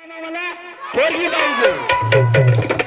मला पोरगी पाहिजे.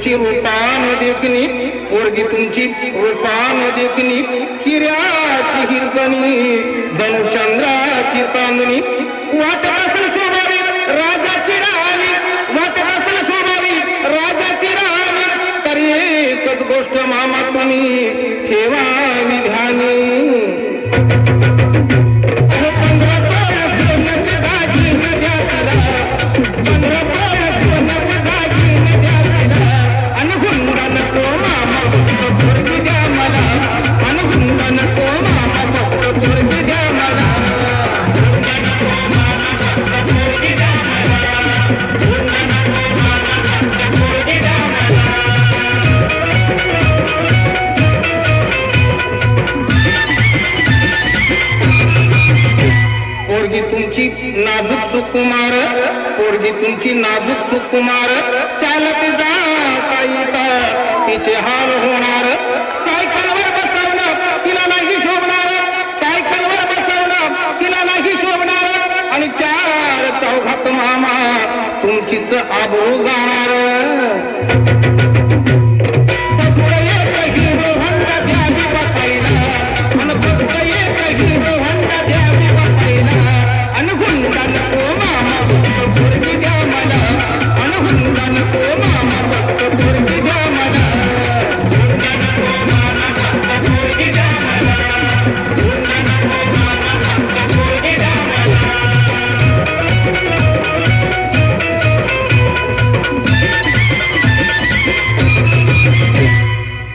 रूपान देखनी पोरगी तुमची रूपान देखनी हिऱ्याची हिरकणी जणू चंद्राची चांदणी वाट असेल सोनारी राजाची राणी वाट असेल सोनारी राजाची राणी तरी एकच गोष्ट मामा तुम्ही ठेवावी ध्यानी. पोरगी तुमची नाजूक सुकुमार पोरगी तुमची नाजूक सुकुमार चालत जाता येता तिचे हाल होणार. सायकलवर बसवणं तिला नाही शोभणार सायकलवर बसवणं तिला नाही शोभणार आणि चार चौघात मामा तुमचीच आबरू जाणार.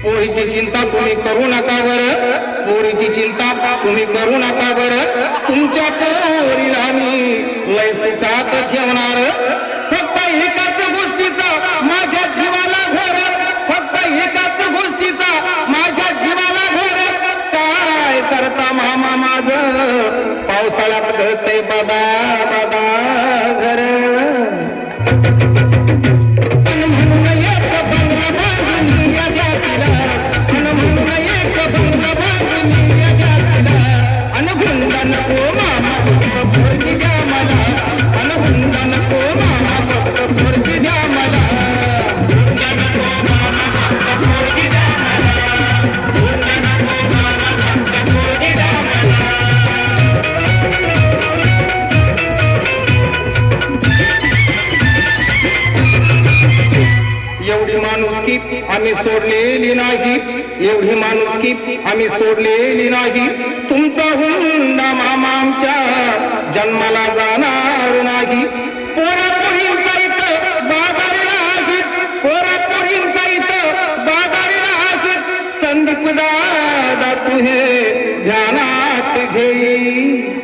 पोरीची चिंता तुम्ही करू नका बरं पोरीची चिंता तुम्ही करू नका बरं तुमच्या पोरीला मी लय सुखात ठेवणार. फक्त एकाच गोष्टीचा माझ्या जीवाला घोर फक्त एकाच गोष्टीचा माझ्या जीवाला घोर काय करता मामा माझं पावसाळ्यात गळतंय बदा बदा घर. एवढी माणुसकी आम्ही सोडलेली नाही एवढी माणुसकी आम्ही सोडलेली नाही. तुमचा हुंडा मामा आमच्या जन्माला जाणार नाही. पोरापोरींचा इथं बाजारी नाही पोरापोरींचा इथं बाजारी नाही. संदीप दादा तुझे ध्यानात घेई